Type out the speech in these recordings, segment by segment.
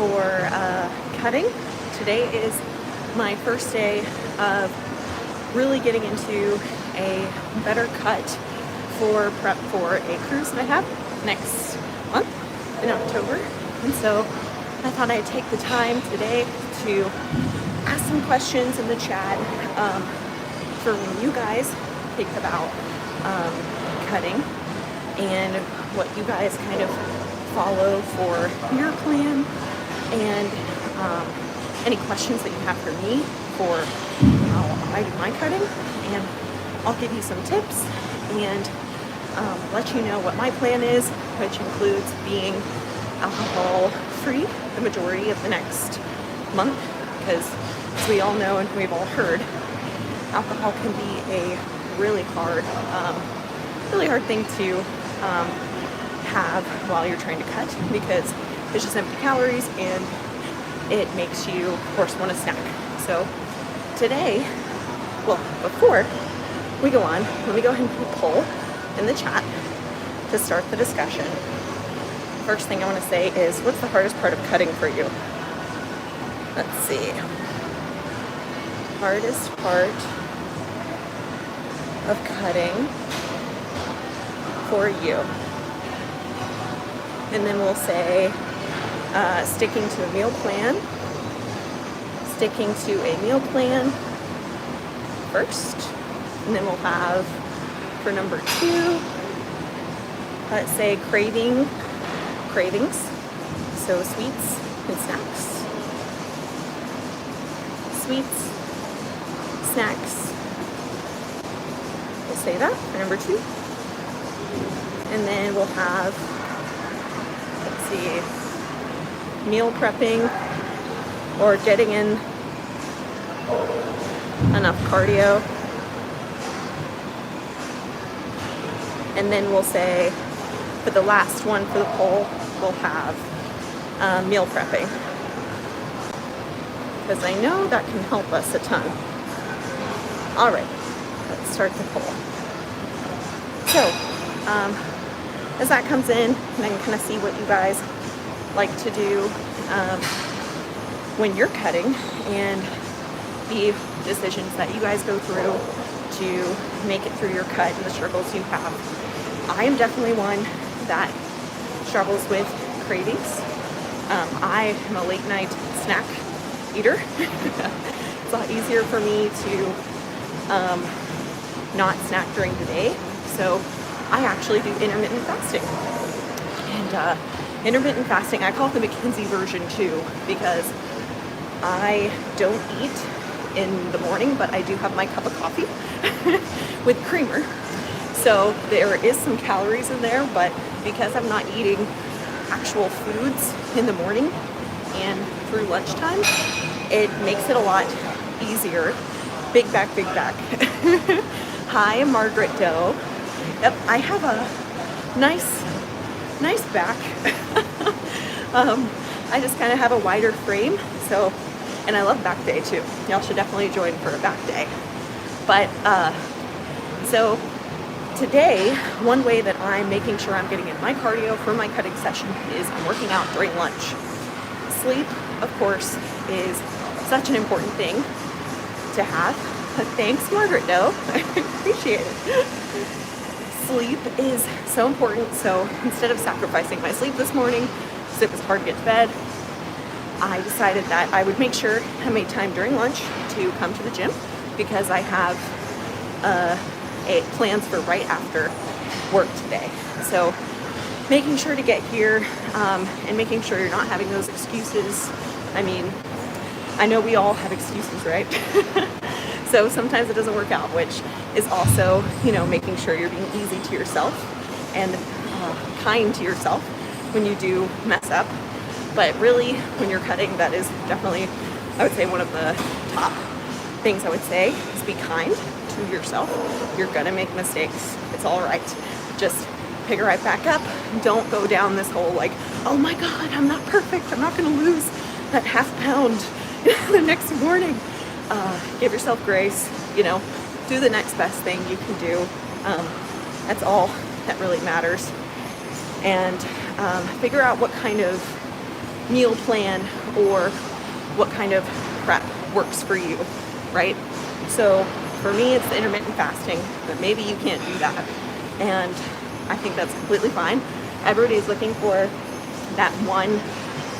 for cutting. Today is my first day of really getting into a better cut for prep for a cruise that I have next month in October. And so I thought I'd take the time today to ask some questions in the chat for when you guys think about cutting and what you guys kind of follow for your plan, and any questions that you have for me for how I do my cutting. And I'll give you some tips and let you know what my plan is, which includes being alcohol free the majority of the next month, because as we all know and we've all heard, alcohol can be a really hard thing to have while you're trying to cut, because it's just empty calories and it makes you, of course, want to snack. So today, well, before we go on, let me go ahead and put a poll in the chat to start the discussion. First thing I want to say is, what's the hardest part of cutting for you? Let's see. Hardest part of cutting for you. And then we'll say sticking to a meal plan. Sticking to a meal plan first. And then we'll have, for number 2, let's say cravings. So sweets and snacks. Sweets, snacks. We'll say that for number 2. And then we'll have, let's see, meal prepping or getting in enough cardio. And then we'll say, for the last one for the poll, we'll have meal prepping, because I know that can help us a ton. All right, let's start the poll. So, as that comes in, and I can kind of see what you guys like to do when you're cutting, and the decisions that you guys go through to make it through your cut and the struggles you have. I am definitely one that struggles with cravings. I am a late night snack eater. It's a lot easier for me to not snack during the day. So I actually do intermittent fasting. And intermittent fasting, I call it the Kenssey version too, because I don't eat in the morning, but I do have my cup of coffee with creamer. So there is some calories in there, but because I'm not eating actual foods in the morning and through lunchtime, it makes it a lot easier. Big back, big back. Hi, Margaret Doe. Yep, I have a nice back. I just kind of have a wider frame, so, and I love back day too. Y'all should definitely join for a back day. But so today, one way that I'm making sure I'm getting in my cardio for my cutting session is I'm working out during lunch. Sleep, of course, is such an important thing to have. Thanks, Margaret Doe. I appreciate it. Sleep is so important, so instead of sacrificing my sleep this morning, because it was hard to get to bed, I decided that I would make sure I made time during lunch to come to the gym, because I have plans for right after work today. So making sure to get here and making sure you're not having those excuses. I mean, I know we all have excuses, right? So sometimes it doesn't work out, which is also, making sure you're being easy to yourself and kind to yourself when you do mess up. But really, when you're cutting, that is definitely, I would say, one of the top things I would say is be kind to yourself. You're gonna make mistakes. It's all right. Just pick it right back up. Don't go down this whole like, oh my God, I'm not perfect. I'm not gonna lose that half pound the next morning. Give yourself grace, do the next best thing you can do. That's all that really matters. And figure out what kind of meal plan or what kind of prep works for you, right? So for me, it's the intermittent fasting, but maybe you can't do that. And I think that's completely fine. Everybody's looking for that one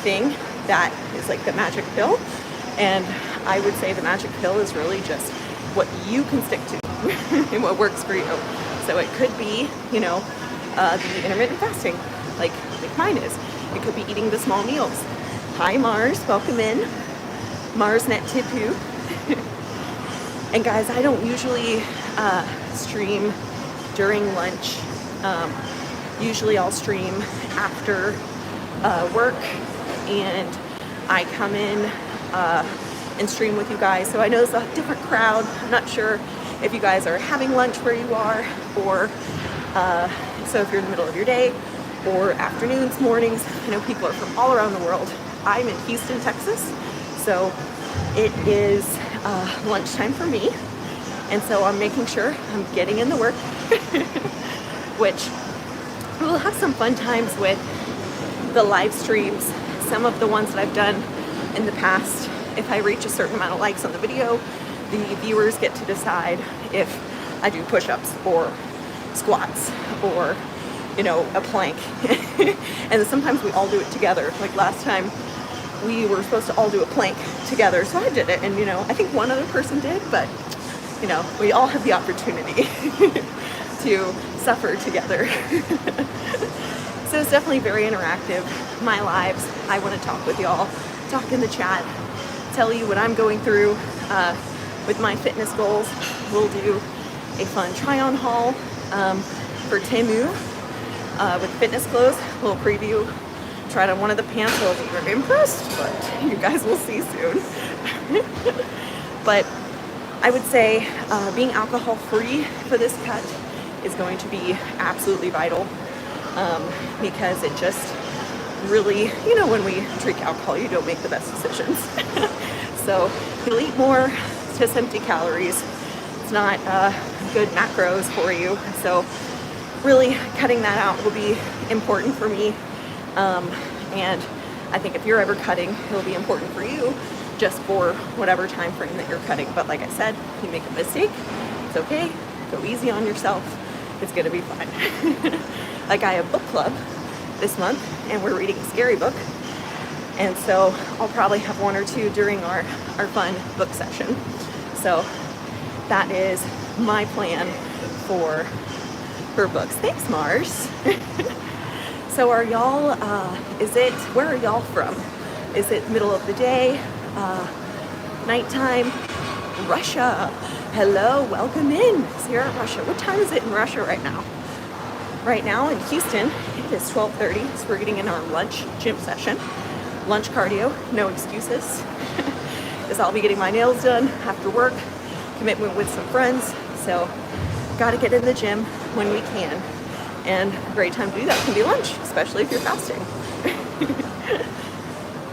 thing that is like the magic pill. And I would say the magic pill is really just what you can stick to and what works for you. So it could be, the intermittent fasting, like mine is. It could be eating the small meals. Hi Mars, welcome in. Mars Net Tipu. And guys, I don't usually stream during lunch. Usually I'll stream after work, and I come in and stream with you guys. So I know it's a different crowd. I'm not sure if you guys are having lunch where you are, or so if you're in the middle of your day, or afternoons, mornings. I know people are from all around the world. I'm in Houston, Texas, so it is lunchtime for me, and so I'm making sure I'm getting in the work, which we'll have some fun times with the live streams. Some of the ones that I've done in the past, if I reach a certain amount of likes on the video, the viewers get to decide if I do push-ups or squats or a plank. And then sometimes we all do it together. Like last time we were supposed to all do a plank together, so I did it, and I think one other person did, but we all have the opportunity to suffer together. So it's definitely very interactive. My lives, I want to talk with y'all, talk in the chat, tell you what I'm going through with my fitness goals. We'll do a fun try-on haul for Temu with fitness clothes. A little preview. Tried on one of the pants. I wasn't very impressed, but you guys will see soon. But I would say being alcohol-free for this cut is going to be absolutely vital, because it just really, when we drink alcohol, you don't make the best decisions. So you'll eat more, it's just empty calories. It's not good macros for you. So really cutting that out will be important for me. And I think if you're ever cutting, it'll be important for you, just for whatever time frame that you're cutting. But like I said, if you make a mistake, it's okay. Go easy on yourself. It's gonna be fun. Like I have book club this month, and we're reading a scary book. And so I'll probably have one or two during our fun book session. So that is my plan for books. Thanks, Mars. So are y'all, where are y'all from? Is it middle of the day, nighttime? Russia. Hello, welcome in. Sierra, Russia. What time is it in Russia right now? Right now in Houston, it is 12:30, so we're getting in our lunch gym session. Lunch cardio, no excuses. Because I'll be getting my nails done after work, commitment with some friends, so gotta get in the gym when we can. And a great time to do that can be lunch, especially if you're fasting.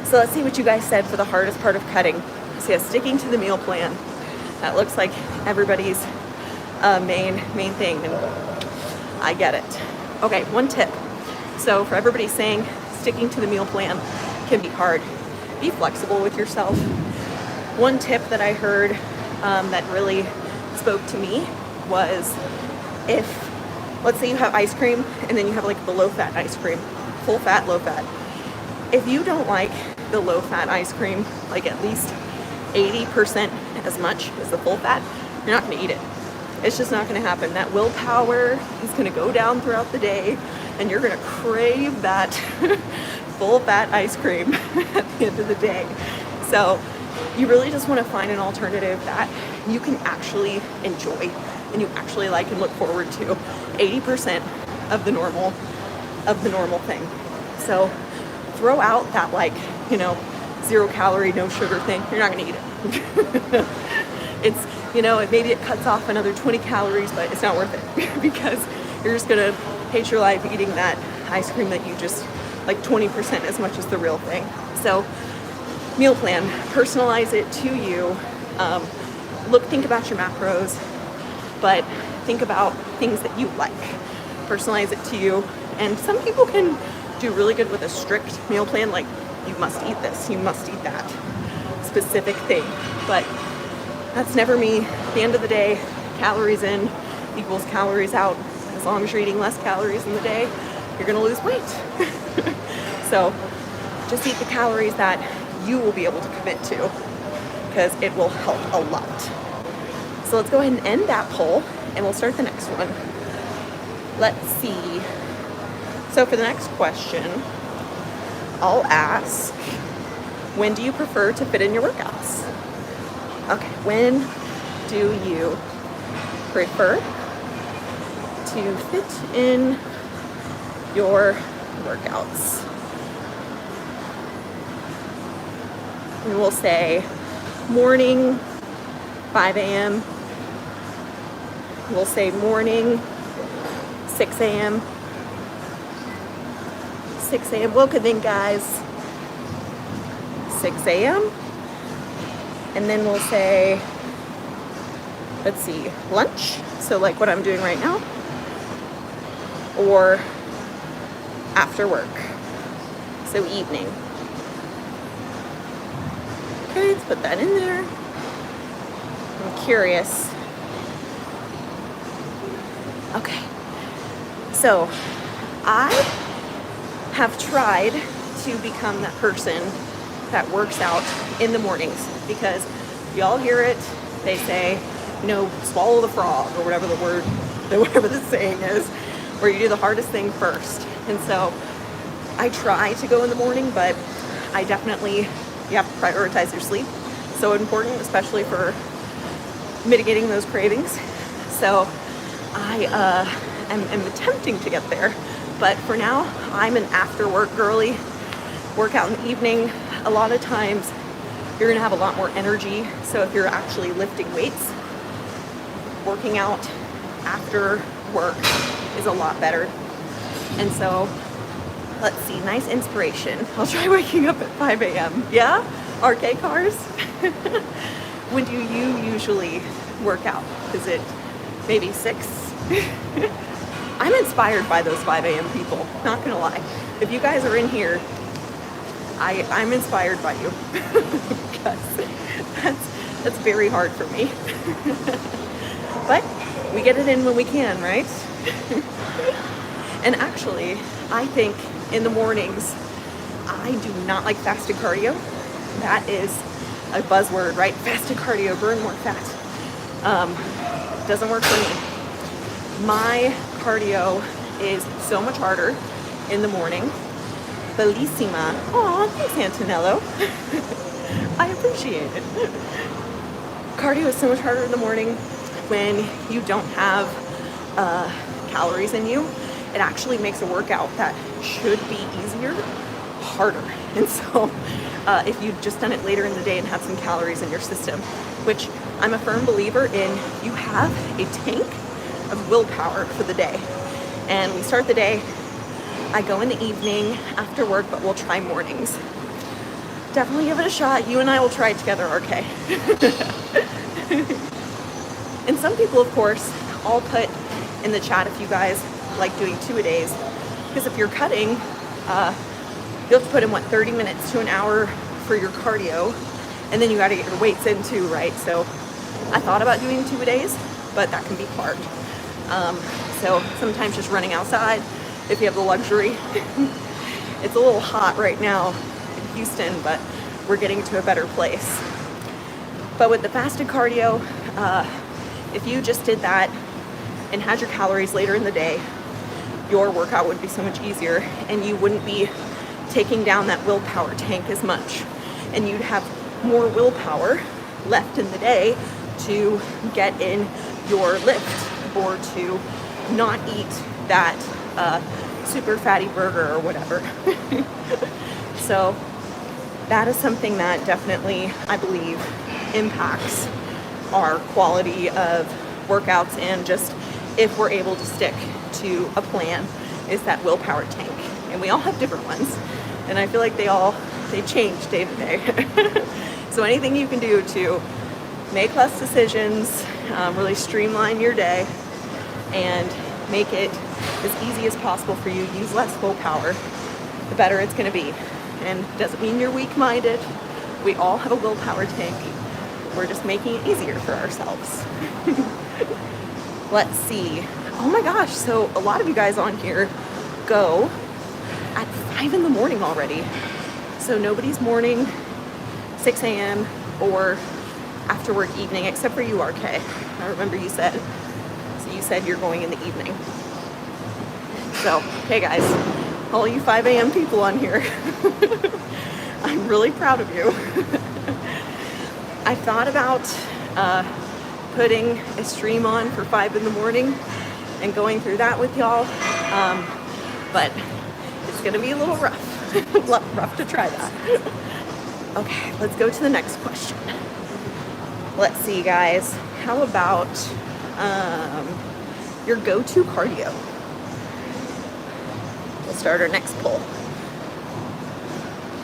So let's see what you guys said for the hardest part of cutting. So yeah, sticking to the meal plan. That looks like everybody's main thing, and I get it. Okay, one tip. So for everybody saying sticking to the meal plan can be hard, be flexible with yourself. One tip that I heard that really spoke to me was, if, let's say you have ice cream and then you have like the low-fat ice cream, full fat, low fat. If you don't like the low-fat ice cream, like at least 80% as much as the full fat, you're not gonna eat it. It's just not gonna happen. That willpower is gonna go down throughout the day, and you're gonna crave that full fat ice cream at the end of the day. So you really just wanna find an alternative that you can actually enjoy and you actually like and look forward to. 80% of the normal thing. So throw out that 0 calorie, no sugar thing. You're not gonna eat it. It's, maybe it cuts off another 20 calories, but it's not worth it because you're just gonna hate your life eating that ice cream that you just like 20% as much as the real thing. So meal plan, personalize it to you. Think about your macros, but think about things that you like. Personalize it to you. And some people can do really good with a strict meal plan, like you must eat this, you must eat that specific thing. But that's never me. At the end of the day, calories in equals calories out. As long as you're eating less calories in the day, you're gonna lose weight. So just eat the calories that you will be able to commit to, because it will help a lot. So let's go ahead and end that poll and we'll start the next one. Let's see. So for the next question, I'll ask, when do you prefer to fit in your workouts? Okay, when do you prefer to fit in your workouts? And we'll say morning, 5 a.m. We'll say morning, 6 a.m. 6 a.m. Welcome in, guys. 6 a.m. And then we'll say, let's see, lunch. So like what I'm doing right now. Or after work. So evening. Okay, let's put that in there. I'm curious. Okay. So I have tried to become that person that works out in the mornings, because y'all hear it, they say, you know, swallow the frog, or whatever the word, whatever the saying is, where you do the hardest thing first. And so I try to go in the morning, but I definitely, you have to prioritize your sleep. So important, especially for mitigating those cravings. So I am attempting to get there, but for now I'm an after work girly. Work out in the evening. A lot of times you're gonna have a lot more energy. So if you're actually lifting weights, working out after work is a lot better. And so let's see, nice inspiration. I'll try waking up at 5 a.m. Yeah? RK cars? When do you usually work out? Is it maybe 6? I'm inspired by those 5 a.m. people, not gonna lie. If you guys are in here, I'm inspired by you. Because that's very hard for me. But we get it in when we can, right? And actually, I think in the mornings, I do not like fasted cardio. That is a buzzword, right? Fasted cardio, burn more fat. Doesn't work for me. My cardio is so much harder in the morning. Bellissima. Aw, thanks, Antonello. I appreciate it. Cardio is so much harder in the morning when you don't have calories in you. It actually makes a workout that should be easier harder. And so if you've just done it later in the day and had some calories in your system, which I'm a firm believer in, you have a tank of willpower for the day. And we start the day, I go in the evening after work, but we'll try mornings. Definitely give it a shot. You and I will try it together, RK. And some people, of course, I'll put in the chat if you guys like doing 2-a-days. Because if you're cutting, you have to put in, 30 minutes to an hour for your cardio. And then you gotta get your weights in too, right? So I thought about doing 2-a-days, but that can be hard. So sometimes just running outside, if you have the luxury. It's a little hot right now in Houston, but we're getting to a better place. But with the fasted cardio, if you just did that and had your calories later in the day, your workout would be so much easier and you wouldn't be taking down that willpower tank as much. And you'd have more willpower left in the day to get in your lift or to not eat that super fatty burger or whatever. So that is something that definitely, I believe, impacts our quality of workouts, and just if we're able to stick to a plan, is that willpower tank. And we all have different ones, and I feel like they change day to day. So anything you can do to make less decisions, really streamline your day, and make it as easy as possible for you, use less willpower, the better it's going to be. and doesn't mean you're weak-minded. We all have a willpower tank. We're just making it easier for ourselves. Let's see. Oh my gosh, so a lot of you guys on here go at 5 in the morning already. So nobody's morning, 6 a.m. or after work evening, except for you, RK. I remember you said. So you said you're going in the evening. So, hey guys, all you 5 a.m. people on here, I'm really proud of you. I thought about putting a stream on for 5 in the morning and going through that with y'all, but it's gonna be a little rough. Rough to try that. Okay, let's go to the next question. Let's see, guys. How about your go-to cardio? We'll start our next poll.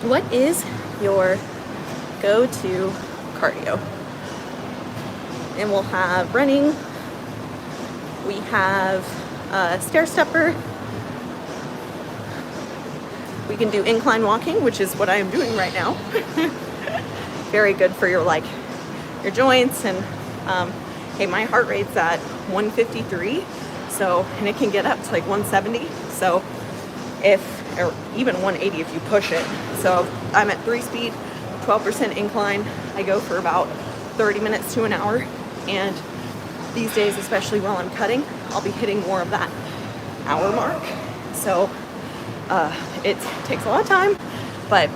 What is your go-to cardio? And we'll have running. We have stair stepper. We can do incline walking, which is what I am doing right now. Very good for your joints. And hey, my heart rate's at 153, so, and it can get up to like 170. So or even 180 if you push it. So I'm at 3-speed, 12% incline. I go for about 30 minutes to an hour. And these days, especially while I'm cutting, I'll be hitting more of that hour mark. So it takes a lot of time, but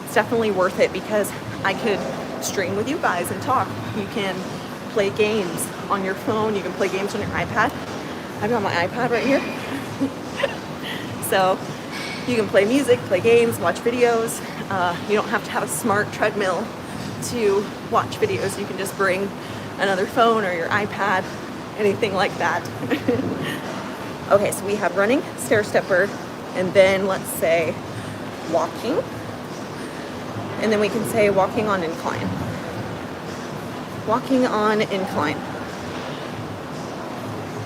it's definitely worth it because I could stream with you guys and talk. You can play games on your phone. You can play games on your iPad. I've got my iPad right here. So you can play music, play games, watch videos. You don't have to have a smart treadmill to watch videos. You can just bring another phone or your iPad, anything like that. Okay, so we have running, stair stepper, and then let's say walking. And then we can say walking on incline. Walking on incline.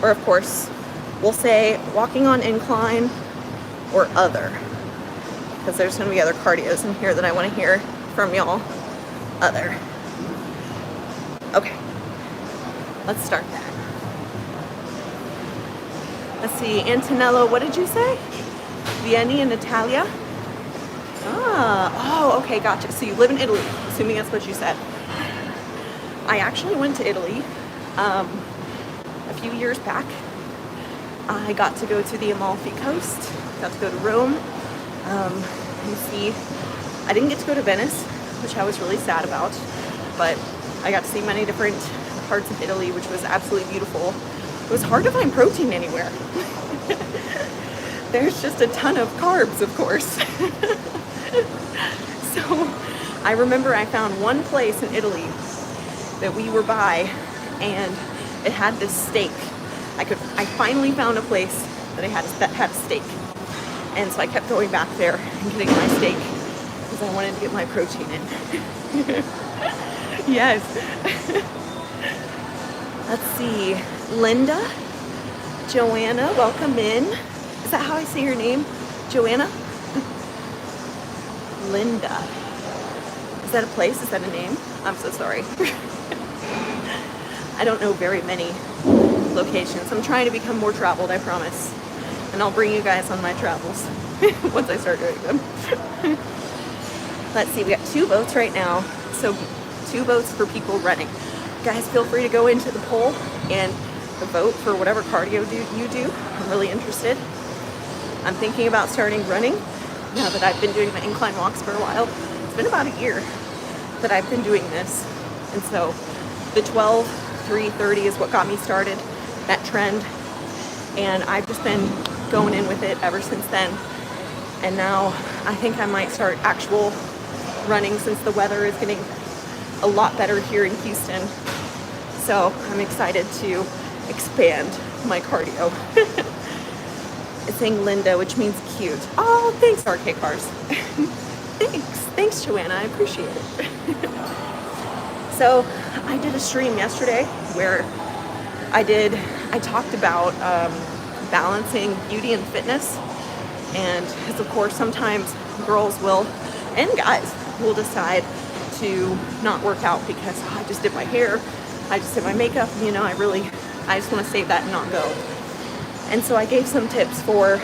Or of course, we'll say walking on incline or other, because there's going to be other cardios in here that I want to hear from y'all. Other. Okay, let's start that. Let's see, Antonello, what did you say? Vieni and Natalia? Oh, okay, gotcha. So you live in Italy, assuming that's what you said. I actually went to Italy a few years back. I got to go to the Amalfi Coast, got to go to Rome, and see, I didn't get to go to Venice, which I was really sad about, but I got to see many different parts of Italy, which was absolutely beautiful. It was hard to find protein anywhere. There's just a ton of carbs, of course. So I remember I found one place in Italy that we were by, and it had this steak. I finally found a place that had a steak. And so I kept going back there and getting my steak because I wanted to get my protein in. Yes. Let's see. Linda, Joanna, welcome in. Is that how I say your name? Joanna? Linda. Is that a place? Is that a name? I'm so sorry. I don't know very many locations. I'm trying to become more traveled, I promise. And I'll bring you guys on my travels once I start doing them. Let's see, we got 2 votes right now. So 2 votes for people running. Guys, feel free to go into the poll and vote for whatever cardio you do. I'm really interested. I'm thinking about starting running now that I've been doing my incline walks for a while. It's been about a year that I've been doing this. And so the 12-3-30 is what got me started, that trend. And I've just been going in with it ever since then. And now I think I might start actual running since the weather is getting a lot better here in Houston. So I'm excited to expand my cardio. It's saying Linda, which means cute. Oh, thanks, RK Cars. Thanks, Joanna. I appreciate it. So I did a stream yesterday where I talked about balancing beauty and fitness. And because of course sometimes girls will and guys will decide to not work out because I just did my hair, I just did my makeup, you know, I just want to save that and not go. And so I gave some tips for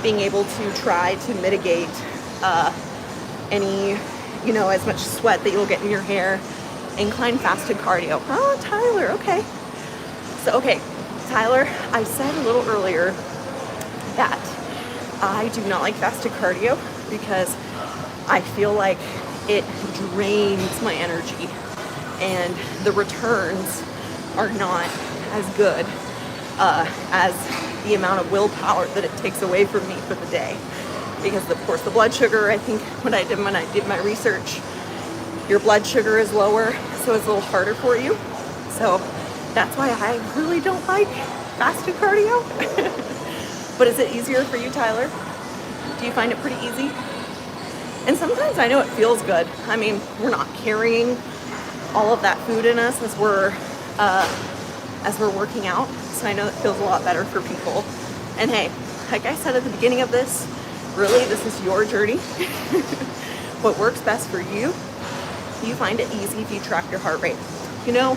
being able to try to mitigate any, you know, as much sweat that you'll get in your hair. Incline fasted cardio. Oh, Tyler, okay. So, okay, Tyler, I said a little earlier that I do not like fasted cardio because I feel like it drains my energy and the returns are not as good as the amount of willpower that it takes away from me for the day. Because of course the blood sugar, I think when I did my research, your blood sugar is lower, so it's a little harder for you. So that's why I really don't like fasted cardio. But is it easier for you, Tyler? Do you find it pretty easy? And sometimes I know it feels good. I mean, we're not carrying all of that food in us as we're working out. So I know it feels a lot better for people. And hey, like I said at the beginning of this, really, this is your journey. What works best for you, you find it easy if you track your heart rate. You know,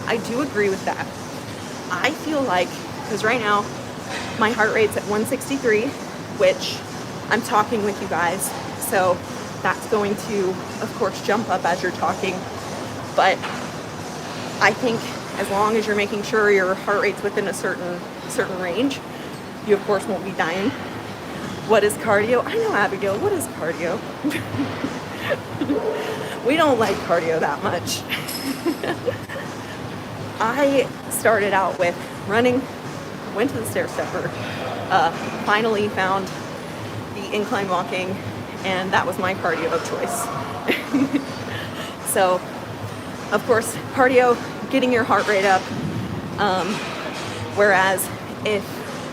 I do agree with that. I feel like, because right now, my heart rate's at 163, which I'm talking with you guys. So that's going to, of course, jump up as you're talking. But I think as long as you're making sure your heart rate's within a certain range, you of course won't be dying. What is cardio? I know, Abigail, what is cardio? We don't like cardio that much. I started out with running, went to the stair stepper, finally found the incline walking, and that was my cardio of choice. So, of course, cardio, getting your heart rate up, whereas if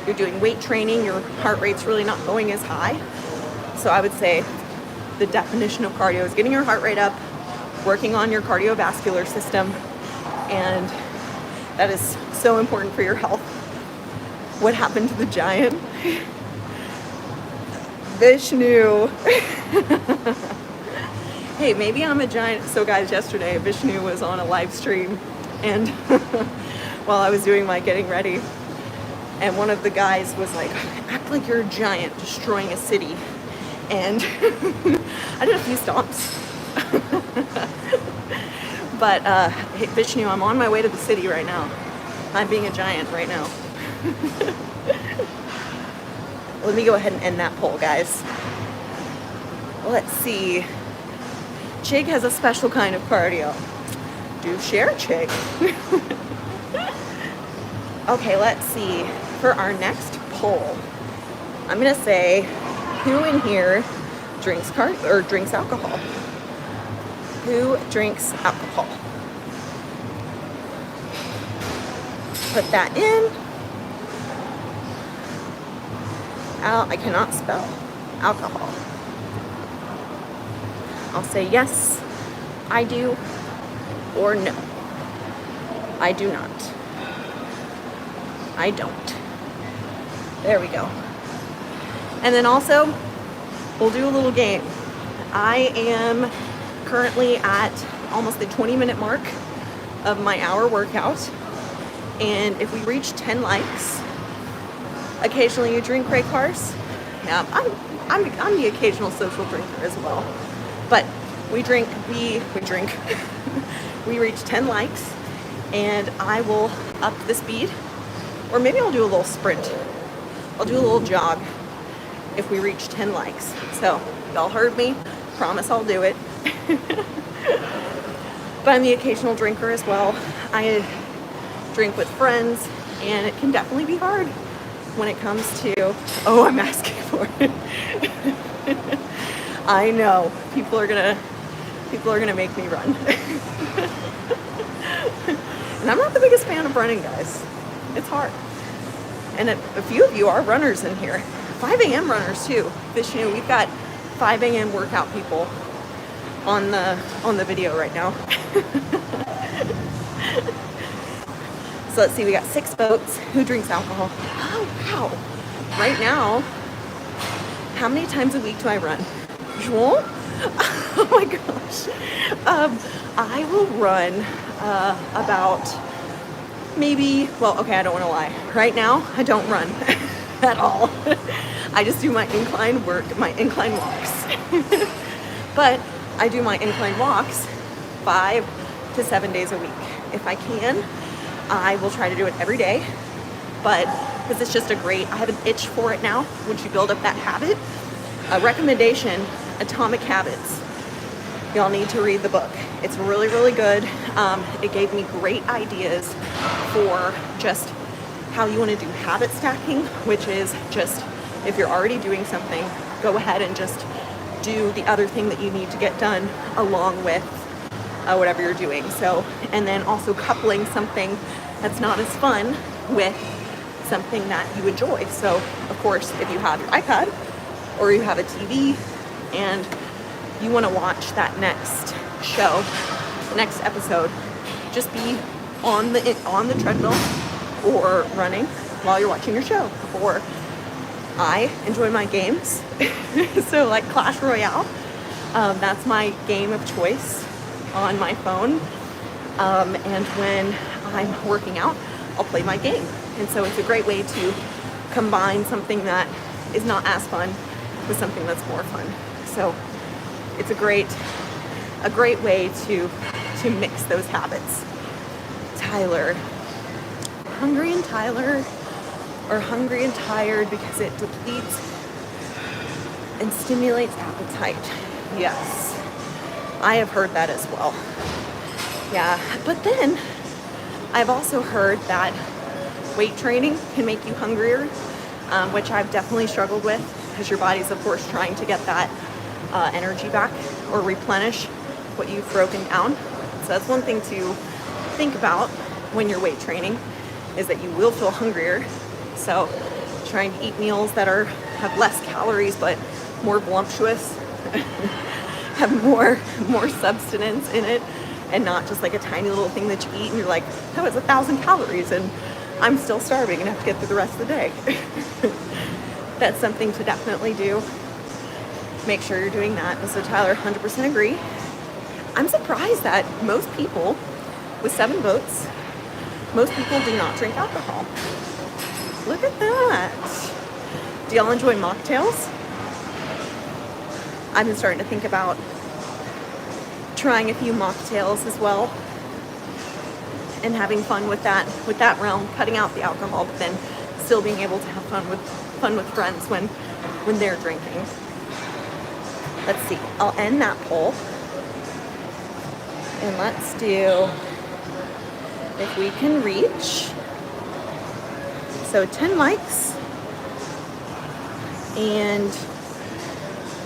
you're doing weight training, your heart rate's really not going as high. So I would say the definition of cardio is getting your heart rate up, working on your cardiovascular system, and that is so important for your health. What happened to the giant? Vishnu. Hey, maybe I'm a giant. So guys, yesterday Vishnu was on a live stream and while I was doing my getting ready, and one of the guys was like, act like you're a giant destroying a city. And I did a few stomps. But hey, Vishnu, I'm on my way to the city right now. I'm being a giant right now. Let me go ahead and end that poll, guys. Let's see. Chig has a special kind of cardio. Do share, Chig. Okay, let's see. For our next poll, I'm gonna say, who in here drinks alcohol? Who drinks alcohol? Put that in. I cannot spell alcohol. I'll say yes, I do, or no, I do not. I don't. There we go. And then also, we'll do a little game. I am currently at almost the 20-minute mark of my hour workout. And if we reach 10 likes, occasionally you drink Ray cars. Yeah, I'm the occasional social drinker as well. But we drink, we reach 10 likes and I will up the speed. Or maybe I'll do a little sprint. I'll do a little jog if we reach 10 likes. So, y'all heard me. Promise I'll do it. But I'm the occasional drinker as well. I drink with friends, and it can definitely be hard when it comes to, oh, I'm asking for it. I know. People are gonna make me run. And I'm not the biggest fan of running, guys. It's hard. And a few of you are runners in here. 5 a.m. runners too. Vishnu, we've got 5 a.m. workout people on the video right now. So let's see, we got 6 votes. Who drinks alcohol? Oh wow. Right now, how many times a week do I run? Joel? Oh my gosh. I will run about maybe, well, okay, I don't want to lie. Right now, I don't run at all. I just do my incline walks. But I do my incline walks 5 to 7 days a week. If I can, I will try to do it every day. But because it's just I have an itch for it now once you build up that habit. A recommendation, Atomic Habits. Y'all need to read the book. It's really, really good. It gave me great ideas for just how you want to do habit stacking, which is just if you're already doing something, go ahead and just do the other thing that you need to get done along with whatever you're doing. So, and then also coupling something that's not as fun with something that you enjoy. So, of course, if you have your iPad or you have a TV and you want to watch that next show, next episode, just be on the treadmill or running while you're watching your show. Or I enjoy my games, so like Clash Royale, that's my game of choice on my phone. And when I'm working out, I'll play my game. And so it's a great way to combine something that is not as fun with something that's more fun. So it's a great way to mix those habits. Tyler. Hungry and Tyler, or hungry and tired because it depletes and stimulates appetite. Yes, I have heard that as well. Yeah, but then I've also heard that weight training can make you hungrier, which I've definitely struggled with because your body's, of course, trying to get that energy back or replenish what you've broken down. So that's one thing to think about when you're weight training, is that you will feel hungrier. So trying to eat meals that have less calories but more voluptuous, have more substance in it, and not just like a tiny little thing that you eat and you're like, that was 1,000 calories and I'm still starving and have to get through the rest of the day. That's something to definitely do. Make sure you're doing that. And so Tyler, 100% agree. I'm surprised that most people with 7 votes, most people do not drink alcohol. Look at that. Do y'all enjoy mocktails? I've been starting to think about trying a few mocktails as well and having fun with that realm, cutting out the alcohol, but then still being able to have fun with friends when they're drinking. Let's see. I'll end that poll. And let's do, if we can reach, so 10 likes, and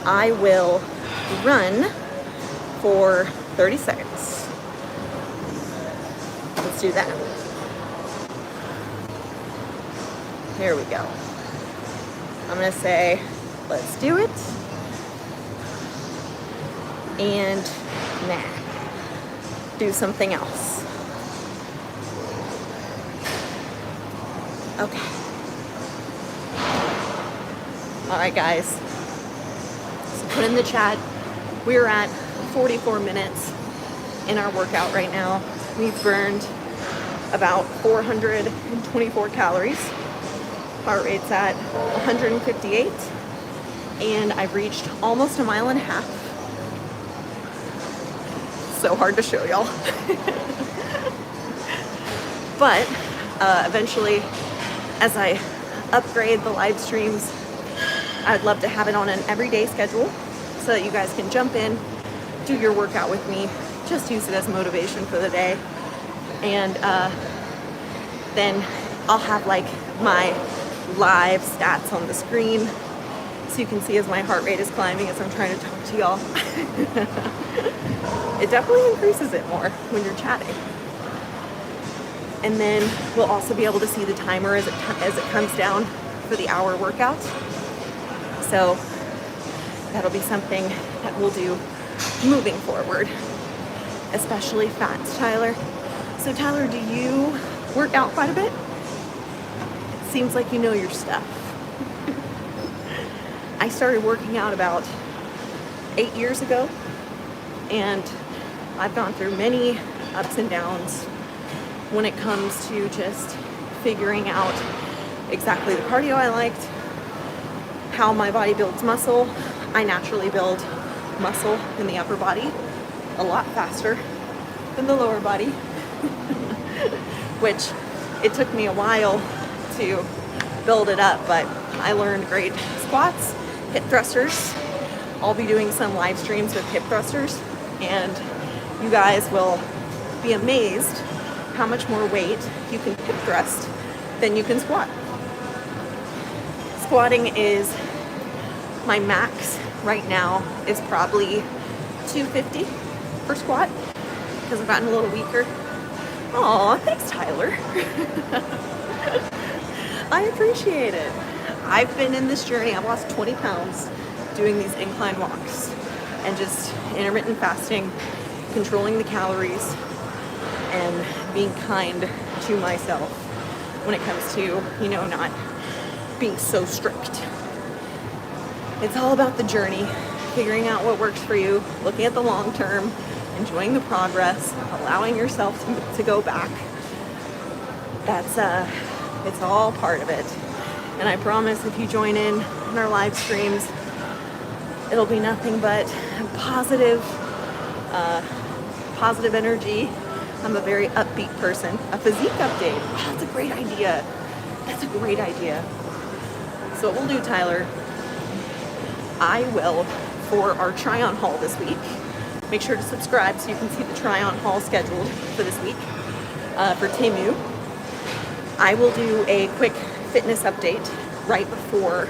I will run for 30 seconds. Let's do that. Here we go. I'm gonna say, let's do it. And nah, do something else. Okay. All right, guys. So put in the chat. We're at 44 minutes in our workout right now. We've burned about 424 calories. Heart rate's at 158. And I've reached almost a mile and a half. So hard to show y'all. But eventually, as I upgrade the live streams, I'd love to have it on an everyday schedule so that you guys can jump in, do your workout with me, just use it as motivation for the day. And then I'll have like my live stats on the screen so you can see as my heart rate is climbing as I'm trying to talk to y'all. It definitely increases it more when you're chatting. And then we'll also be able to see the timer as it comes down for the hour workout. So that'll be something that we'll do moving forward, especially fats, Tyler. So Tyler, do you work out quite a bit? It seems like you know your stuff. I started working out about 8 years ago, and I've gone through many ups and downs when it comes to just figuring out exactly the cardio I liked, how my body builds muscle. I naturally build muscle in the upper body a lot faster than the lower body, which it took me a while to build it up, but I learned great squats, hip thrusters. I'll be doing some live streams with hip thrusters, and you guys will be amazed how much more weight you can hip thrust than you can squat. Squatting is my max right now is probably 250 per squat because I've gotten a little weaker. Aw, thanks, Tyler. I appreciate it. I've been in this journey. I've lost 20 pounds doing these incline walks and just intermittent fasting, controlling the calories, and being kind to myself when it comes to, not being so strict. It's all about the journey, figuring out what works for you, looking at the long term, enjoying the progress, allowing yourself to go back. It's all part of it. And I promise if you join in our live streams, it'll be nothing but positive energy. I'm a very upbeat person. A physique update. Oh, that's a great idea. That's a great idea. So what we'll do, Tyler, I will, for our try-on haul this week, make sure to subscribe so you can see the try-on haul scheduled for this week for Temu. I will do a quick fitness update right before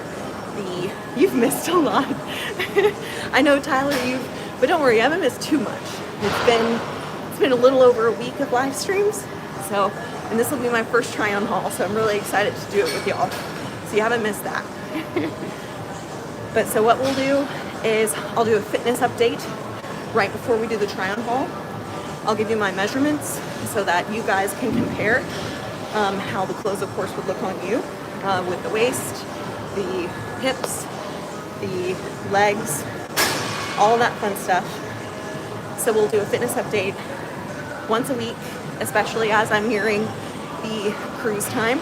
you've missed a lot. I know, Tyler, but don't worry, I haven't missed too much. It's been a little over a week of live streams, and this will be my first try-on haul, so I'm really excited to do it with y'all. So you haven't missed that. But so what we'll do is I'll do a fitness update right before we do the try-on haul. I'll give you my measurements so that you guys can compare how the clothes, of course, would look on you with the waist, the hips, the legs, all that fun stuff. So we'll do a fitness update once a week, especially as I'm nearing the cruise time,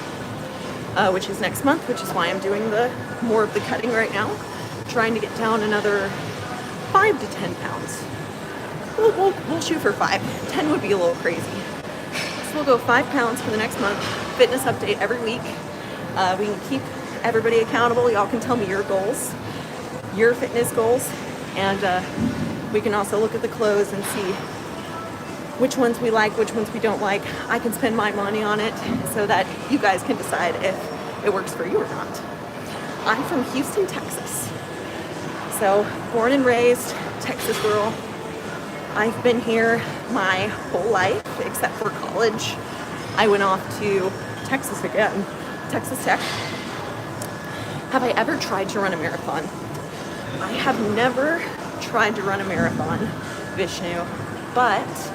which is next month, which is why I'm doing more of the cutting right now, trying to get down another 5 to 10 pounds. We'll shoot for 5. 10 would be a little crazy. So we'll go 5 pounds for the next month. Fitness update every week. We can keep everybody accountable. Y'all can tell me your goals, your fitness goals, and we can also look at the clothes and see which ones we like, which ones we don't like. I can spend my money on it so that you guys can decide if it works for you or not. I'm from Houston, Texas. So born and raised Texas girl. I've been here my whole life except for college. I went off to Texas again, Texas Tech. Have I ever tried to run a marathon? I have never tried to run a marathon, Vishnu, but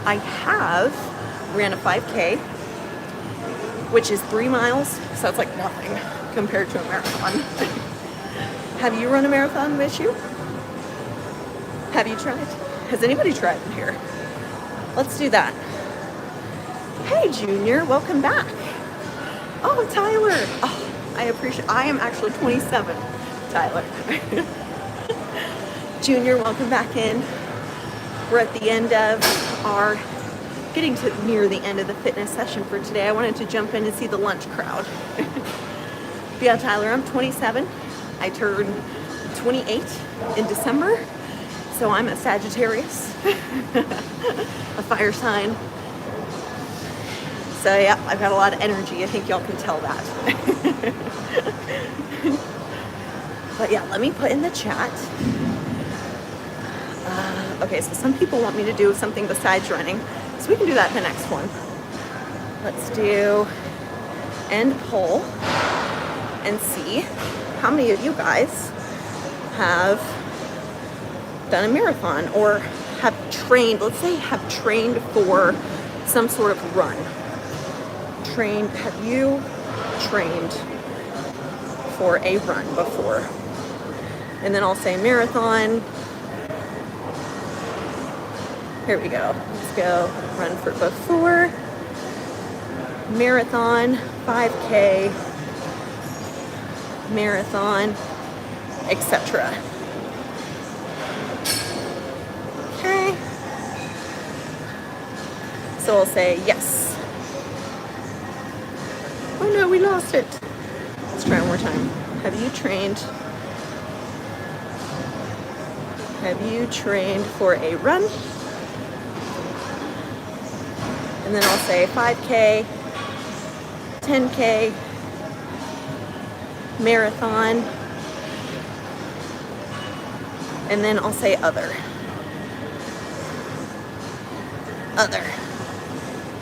I have ran a 5K, which is 3 miles, so it's like nothing compared to a marathon. Have you run a marathon, Vishnu? Have you tried? Has anybody tried in here? Let's do that. Hey, Junior, welcome back. Oh, Tyler. Oh, I am actually 27, Tyler. Junior, welcome back in. We're at the end of getting to near the end of the fitness session for today. I wanted to jump in and see the lunch crowd. But yeah, Tyler, I'm 27. I turned 28 in December. So I'm a Sagittarius, a fire sign. So yeah, I've got a lot of energy. I think y'all can tell that. But yeah, let me put in the chat. Okay, so some people want me to do something besides running. So we can do that in the next one. Let's do end poll and see how many of you guys have done a marathon or have trained, let's say have trained for some sort of run. Have you trained for a run before? And then I'll say marathon, Here we go. Let's go run for before, marathon, 5K, marathon, etc. Okay. So I'll say yes. Oh no, we lost it. Let's try one more time. Have you trained for a run? And then I'll say 5K, 10K, marathon, and then I'll say other. Other.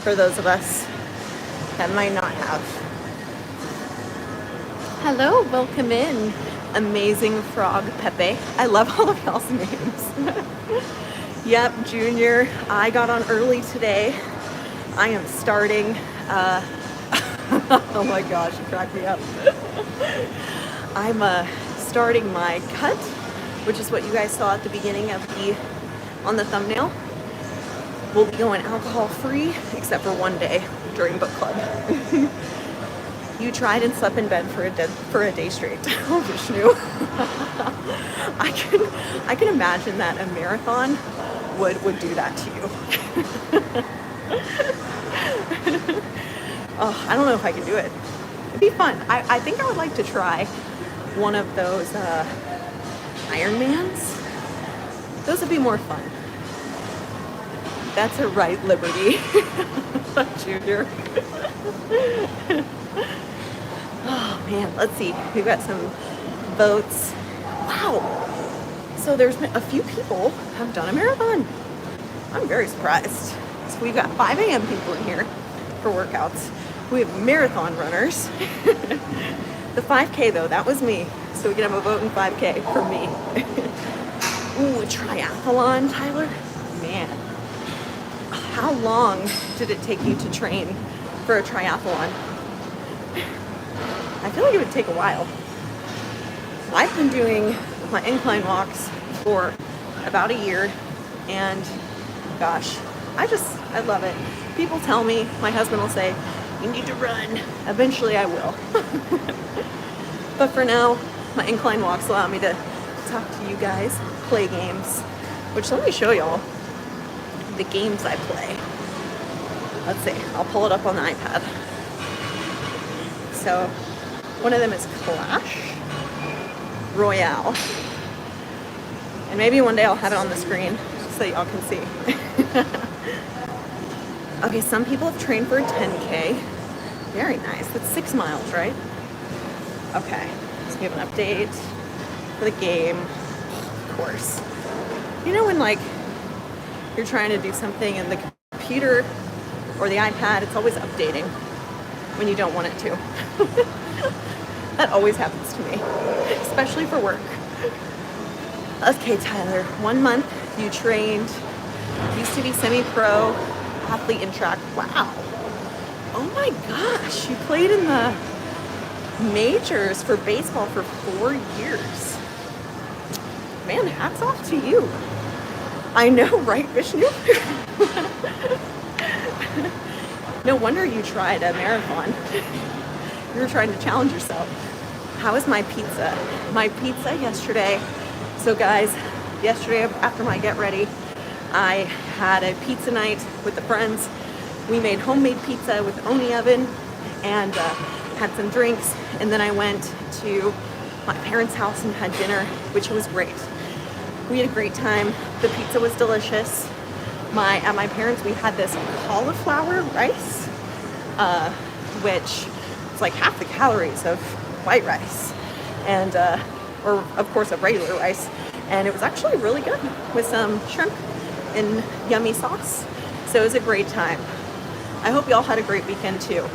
For those of us that might not have. Hello, welcome in. Amazing Frog Pepe. I love all of y'all's names. Yep, Junior, I got on early today. I am starting, oh my gosh, you cracked me up. I'm starting my cut, which is what you guys saw at the beginning of on the thumbnail. We'll be going alcohol free, except for one day during book club. You tried and slept in bed for a day straight. Oh, Vishnu. I can imagine that a marathon would do that to you. Oh, I don't know if I can do it. It'd be fun. I think I would like to try one of those Ironmans. Those would be more fun. That's a right, Liberty. Junior. Oh man, let's see. We've got some votes. Wow. So there's been a few people have done a marathon. I'm very surprised. So we've got 5 a.m. people in here for workouts. We have marathon runners. The 5K though, that was me. So we can have a vote in 5K for me. Ooh, a triathlon, Tyler? Man. How long did it take you to train for a triathlon? I feel like it would take a while. I've been doing my incline walks for about a year, and gosh, I love it. People tell me, my husband will say, you need to run. Eventually I will. But for now, my incline walks allow me to talk to you guys, play games, which let me show y'all the games I play. Let's see, I'll pull it up on the iPad. So one of them is Clash Royale. And maybe one day I'll have it on the screen so y'all can see. Okay, some people have trained for a 10K. Very nice. That's 6 miles, right? Okay, let's give an update for the game. Of course. You know when like you're trying to do something and the computer or the iPad, it's always updating when you don't want it to. That always happens to me, especially for work. Okay, Tyler, 1 month you trained, used to be semi-pro athlete in track. Wow. Oh my gosh, you played in the majors for baseball for 4 years. Man, hats off to you. I know, right, Vishnu? No wonder you tried a marathon. You were trying to challenge yourself. How was my pizza? My pizza yesterday. So guys, yesterday after my get ready, I had a pizza night with the friends. We made homemade pizza with the Oni oven and had some drinks. And then I went to my parents' house and had dinner, which was great. We had a great time. The pizza was delicious. At my parents, we had this cauliflower rice, which is like half the calories of white rice, and or of course of regular rice. And it was actually really good with some shrimp and yummy sauce. So it was a great time. I hope y'all had a great weekend too.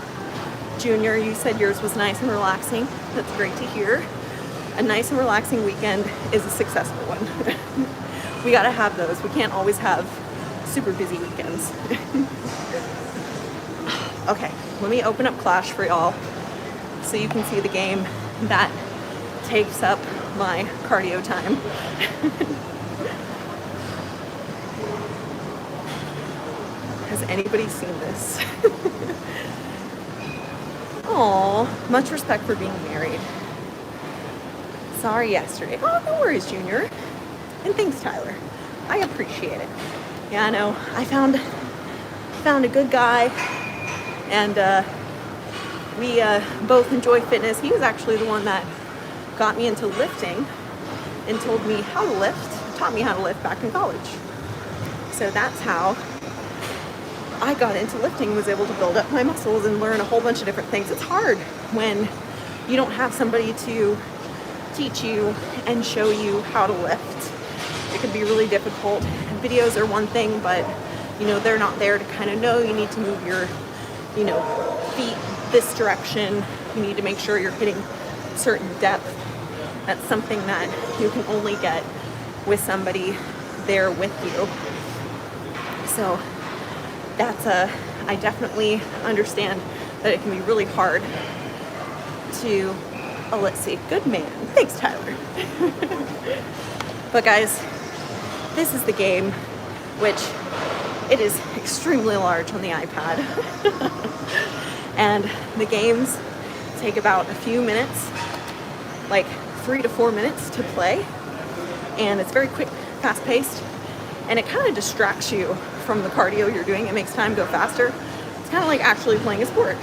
Junior, you said yours was nice and relaxing. That's great to hear. A nice and relaxing weekend is a successful one. We gotta have those. We can't always have super busy weekends. Okay, let me open up Clash for y'all so you can see the game that takes up my cardio time. Has anybody seen this? Aw, much respect for being married. Sorry yesterday. Oh, no worries, Junior. And thanks, Tyler. I appreciate it. Yeah, I know. I found a good guy, and we both enjoy fitness. He was actually the one that got me into lifting and told me how to lift, taught me how to lift back in college. So that's how I got into lifting, was able to build up my muscles and learn a whole bunch of different things. It's hard when you don't have somebody to teach you and show you how to lift. It can be really difficult. Videos are one thing, but they're not there to kind of know. You need to move your feet this direction. You need to make sure you're hitting certain depth. That's something that you can only get with somebody there with you. So I definitely understand that it can be really hard to, let's see, good man. Thanks, Tyler. But guys, this is the game, which it is extremely large on the iPad. And the games take about a few minutes, like 3 to 4 minutes to play. And it's very quick, fast paced. And it kind of distracts you from the cardio you're doing. It makes time go faster. It's kind of like actually playing a sport.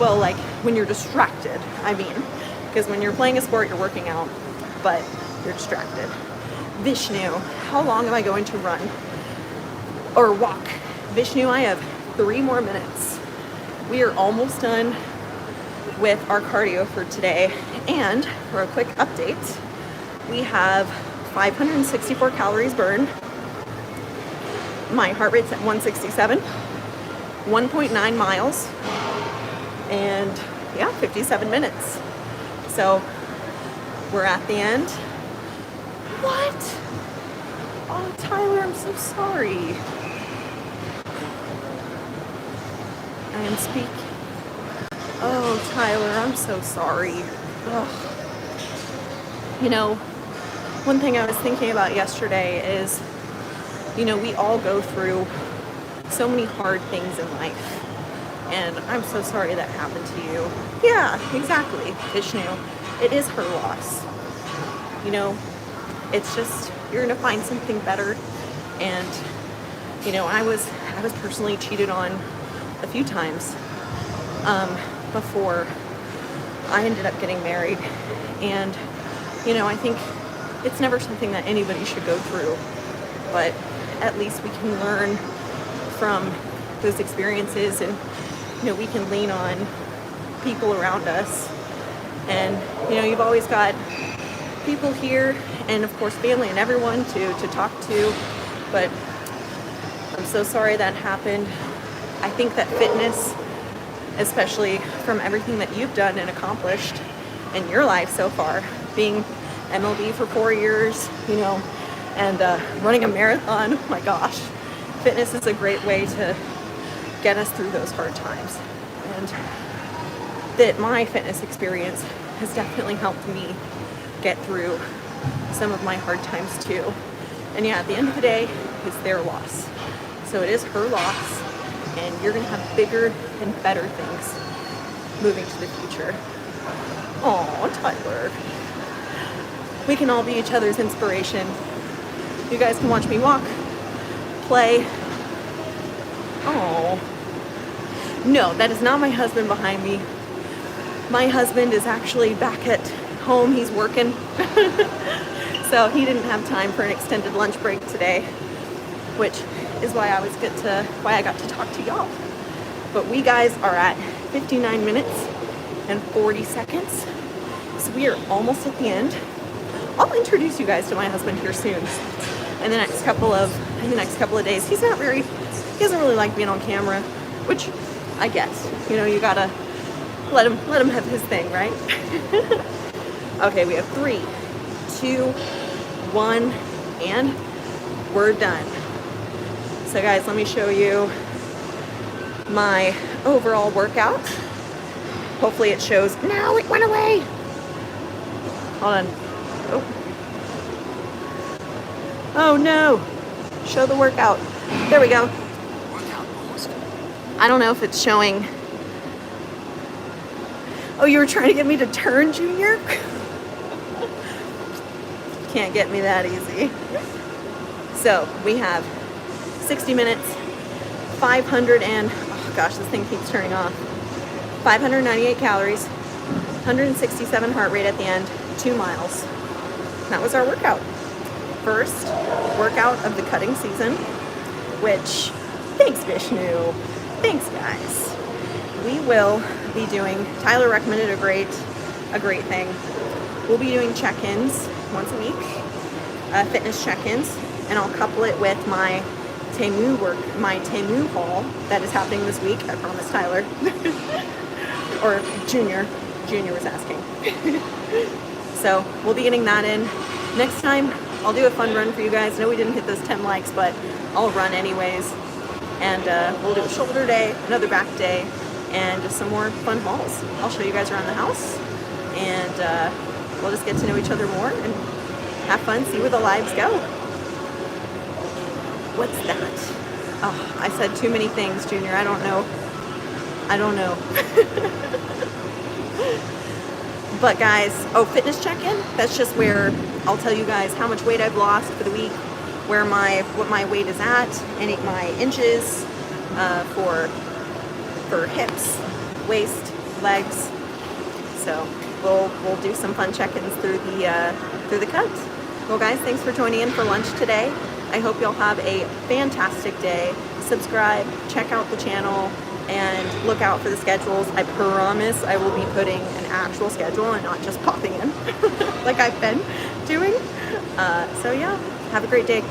Well, like when you're distracted, I mean, because when you're playing a sport, you're working out, but you're distracted. Vishnu, how long am I going to run or walk? Vishnu, I have 3 more minutes. We are almost done with our cardio for today. And for a quick update, we have 564 calories burned. My heart rate's at 167, 1.9 miles, and yeah, 57 minutes. So we're at the end. What? Oh, Tyler, I'm so sorry. I am speaking. Oh, Tyler, I'm so sorry. Ugh. One thing I was thinking about yesterday is, we all go through so many hard things in life. And I'm so sorry that happened to you. Yeah, exactly, Vishnu. It is her loss. It's just, you're going to find something better. And, I was personally cheated on a few times before I ended up getting married. And, I think it's never something that anybody should go through, but at least we can learn from those experiences, and we can lean on people around us. And you've always got people here, and of course family and everyone to talk to. But I'm so sorry that happened. I think that fitness, especially from everything that you've done and accomplished in your life so far, being MLB for 4 years, and running a marathon, oh my gosh, fitness is a great way to get us through those hard times. And that my fitness experience has definitely helped me get through some of my hard times too. And yeah, at the end of the day, it's their loss. So it is her loss, and you're gonna have bigger and better things moving to the future. Oh, Tyler. We can all be each other's inspiration. You guys can watch me walk, play. Oh. No, that is not my husband behind me. My husband is actually back at home. He's working. So he didn't have time for an extended lunch break today, which is why I got to talk to y'all. But we guys are at 59 minutes and 40 seconds. So we are almost at the end. I'll introduce you guys to my husband here soon. In the next couple of days. He doesn't really like being on camera, which I guess. You gotta let him have his thing, right? Okay, we have 3, 2, 1, and we're done. So guys, let me show you my overall workout. Hopefully it shows. No, it went away. Hold on. Oh no. Show the workout. There we go. I don't know if it's showing. Oh, you were trying to get me to turn, Junior? Can't get me that easy. So we have 60 minutes, 500 and, oh gosh, this thing keeps turning off. 598 calories, 167 heart rate at the end, 2 miles. That was our workout. First workout of the cutting season, which, thanks Vishnu, thanks guys. We will be doing, Tyler recommended a great thing. We'll be doing check-ins once a week, fitness check-ins, and I'll couple it with my Temu haul that is happening this week. I promise Tyler. Or Junior was asking. So we'll be getting that in. Next time, I'll do a fun run for you guys. I know we didn't hit those 10 likes, but I'll run anyways. And we'll do a shoulder day, another back day, and just some more fun hauls. I'll show you guys around the house, and we'll just get to know each other more and have fun, see where the lives go. What's that? Oh, I said too many things, Junior. I don't know. But guys, fitness check-in, that's just where I'll tell you guys how much weight I've lost for the week, what my weight is at, and my inches for hips, waist, legs. So we'll do some fun check-ins through the cuts. Well guys, thanks for joining in for lunch today. I hope you'll have a fantastic day. Subscribe, check out the channel, and look out for the schedules. I promise I will be putting an actual schedule and not just popping in like I've been doing. So yeah, have a great day.